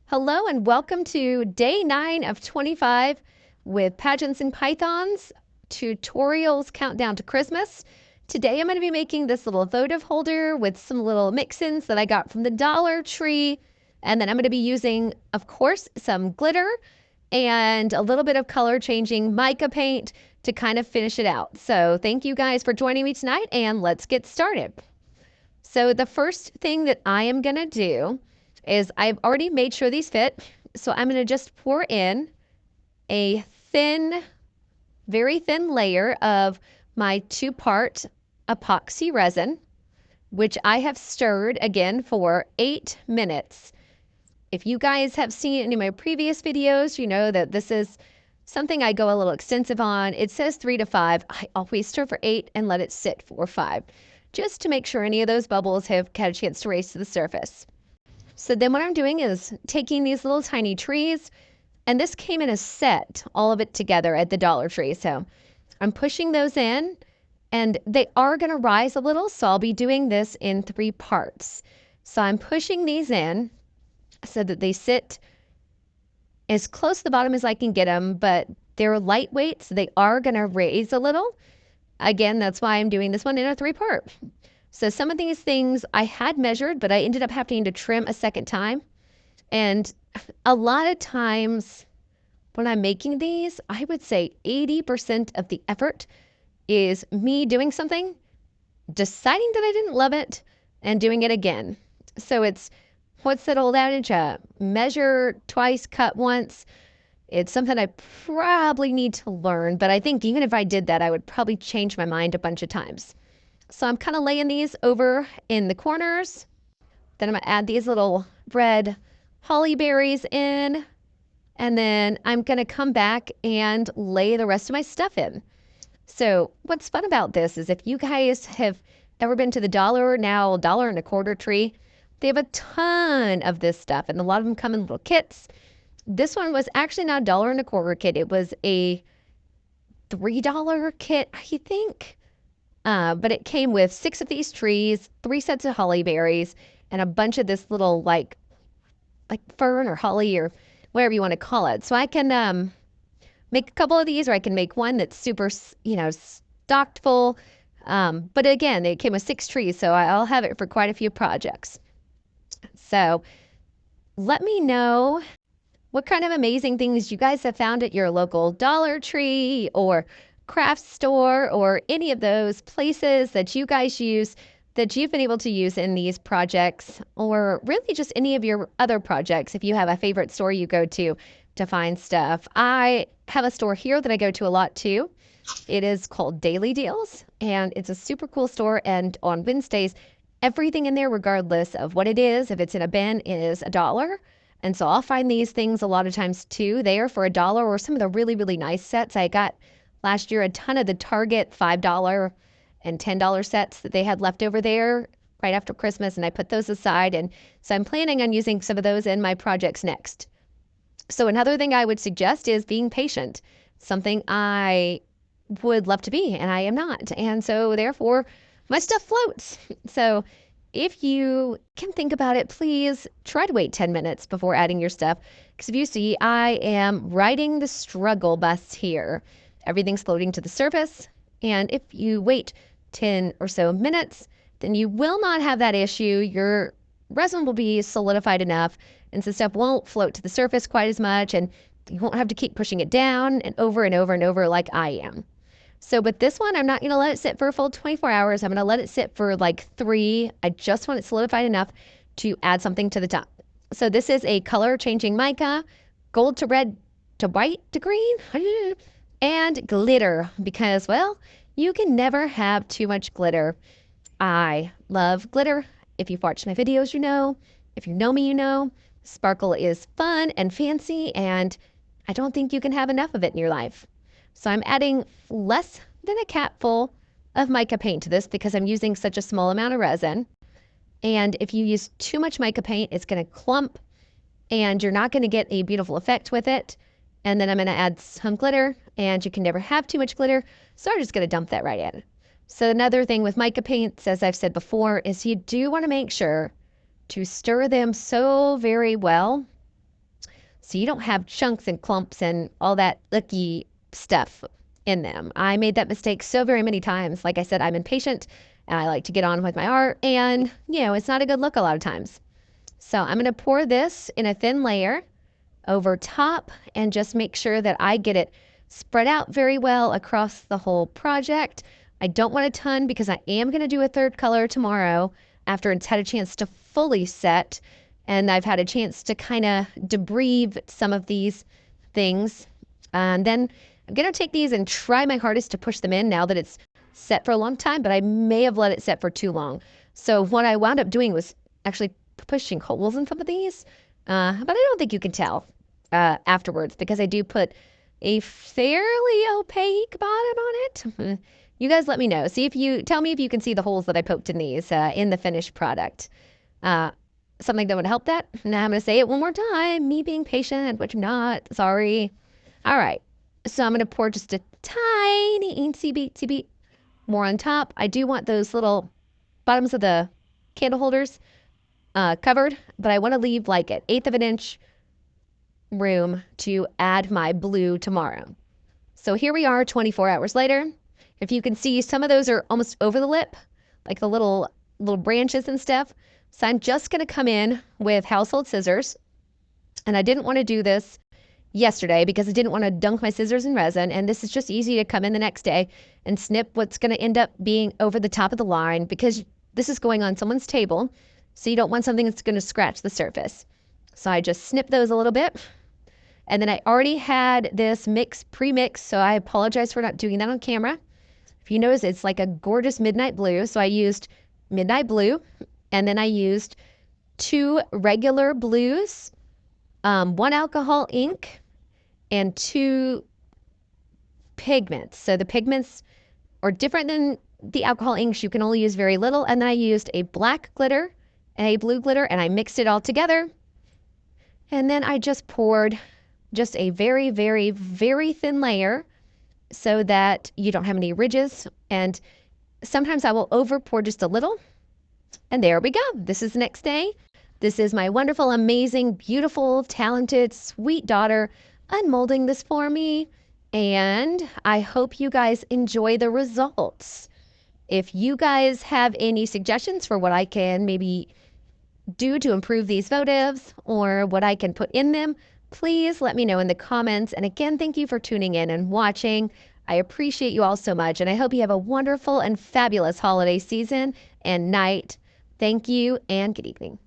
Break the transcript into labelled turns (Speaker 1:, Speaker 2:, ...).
Speaker 1: Hello and welcome to day 9 of 25 with Pageants and Pythons tutorials countdown to Christmas. Today I'm going to be making this little votive holder with some little mix-ins that I got from the Dollar Tree. And then I'm going to be using, of course, some glitter and a little bit of color changing mica paint to kind of finish it out. So thank you guys for joining me tonight and let's get started. So the first thing that I am going to do is I've already made sure these fit. So I'm going to just pour in a thin, very thin layer of my 2-part epoxy resin, which I have stirred again for 8 minutes. If you guys have seen any of my previous videos, you know that this is something I go a little extensive on. It says 3 to 5. I always stir for 8 and let it sit for 5, just to make sure any of those bubbles have had a chance to raise to the surface. So then what I'm doing is taking these little tiny trees, and this came in a set, all of it together at the Dollar Tree. So I'm pushing those in, and they are going to rise a little, so I'll be doing this in 3 parts. So I'm pushing these in so that they sit as close to the bottom as I can get them, but they're lightweight, so they are going to raise a little. Again, that's why I'm doing this one in a 3-part. So some of these things I had measured, but I ended up having to trim a second time. And a lot of times when I'm making these, I would say 80% of the effort is me doing something, deciding that I didn't love it, and doing it again. So it's, what's that old adage? Measure twice, cut once. It's something I probably need to learn, but I think even if I did that, I would probably change my mind a bunch of times. So I'm kind of laying these over in the corners. Then I'm going to add these little red holly berries in. And then I'm going to come back and lay the rest of my stuff in. So what's fun about this is if you guys have ever been to the $1.25 tree, they have a ton of this stuff. And a lot of them come in little kits. This one was actually not a $1.25 kit. It was a $3 kit, I think. But it came with 6 of these trees, 3 sets of holly berries, and a bunch of this little like fern or holly or whatever you want to call it. So I can make a couple of these, or I can make one that's super, stocked full. But again, it came with 6 trees, so I'll have it for quite a few projects. So let me know what kind of amazing things you guys have found at your local Dollar Tree or craft store or any of those places that you guys use that you've been able to use in these projects, or really just any of your other projects. If you have a favorite store you go to find stuff. I have a store here that I go to a lot too. It is called Daily Deals, and it's a super cool store. And on Wednesdays, everything in there, regardless of what it is, if it's in a bin, is $1. And so I'll find these things a lot of times too there for $1, or some of the really, really nice sets. I got last year a ton of the Target $5 and $10 sets that they had left over there right after Christmas, and I put those aside. And so I'm planning on using some of those in my projects next. So another thing I would suggest is being patient, something I would love to be, and I am not. And so therefore, my stuff floats. So if you can think about it, please try to wait 10 minutes before adding your stuff. Because if you see, I am riding the struggle bus here. Everything's floating to the surface. And if you wait 10 or so minutes, then you will not have that issue. Your resin will be solidified enough, and so stuff won't float to the surface quite as much, and you won't have to keep pushing it down and over and over and over like I am. So with this one, I'm not going to let it sit for a full 24 hours. I'm going to let it sit for like 3. I just want it solidified enough to add something to the top. So this is a color changing mica, gold to red to white to green, and glitter, because, well, you can never have too much glitter. I love glitter. If you've watched my videos, you know. If you know me, you know. Sparkle is fun and fancy, and I don't think you can have enough of it in your life. So I'm adding less than a capful of mica paint to this because I'm using such a small amount of resin. And if you use too much mica paint, it's going to clump, and you're not going to get a beautiful effect with it. And then I'm going to add some glitter, and you can never have too much glitter, so I'm just going to dump that right in. So another thing with mica paints, as I've said before, is you do want to make sure to stir them so very well so you don't have chunks and clumps and all that icky stuff in them. I made that mistake so very many times. Like I said, I'm impatient and I like to get on with my art, and it's not a good look a lot of times. So I'm going to pour this in a thin layer over top and just make sure that I get it spread out very well across the whole project. I don't want a ton because I am going to do a third color tomorrow after it's had a chance to fully set, and I've had a chance to kind of debrief some of these things. And then I'm going to take these and try my hardest to push them in now that it's set for a long time, but I may have let it set for too long. So what I wound up doing was actually pushing holes in some of these, but I don't think you can tell afterwards because I do put a fairly opaque bottom on it. You guys let me know. Tell me if you can see the holes that I poked in these in the finished product. Something that would help that. Now I'm going to say it one more time. Me being patient, which I'm not. Sorry. All right. So I'm going to pour just a tiny teensy bit more on top. I do want those little bottoms of the candle holders covered, but I want to leave like an 1/8 of an inch room to add my blue tomorrow. So here we are 24 hours later. If you can see, some of those are almost over the lip, like the little branches and stuff. So I'm just going to come in with household scissors. And I didn't want to do this yesterday because I didn't want to dunk my scissors in resin. And this is just easy to come in the next day and snip what's going to end up being over the top of the line, because this is going on someone's table. So you don't want something that's going to scratch the surface. So I just snip those a little bit. And then I already had this pre-mixed, so I apologize for not doing that on camera. If you notice, it's like a gorgeous midnight blue. So I used midnight blue, and then I used 2 regular blues, 1 alcohol ink, and 2 pigments. So the pigments are different than the alcohol inks. You can only use very little. And then I used a black glitter and a blue glitter, and I mixed it all together. And then I just poured just a very, very, very thin layer so that you don't have any ridges. And sometimes I will over pour just a little. And there we go. This is the next day. This is my wonderful, amazing, beautiful, talented, sweet daughter unmolding this for me. And I hope you guys enjoy the results. If you guys have any suggestions for what I can maybe do to improve these votives or what I can put in them, please let me know in the comments. And again, thank you for tuning in and watching. I appreciate you all so much, and I hope you have a wonderful and fabulous holiday season and night. Thank you, and good evening.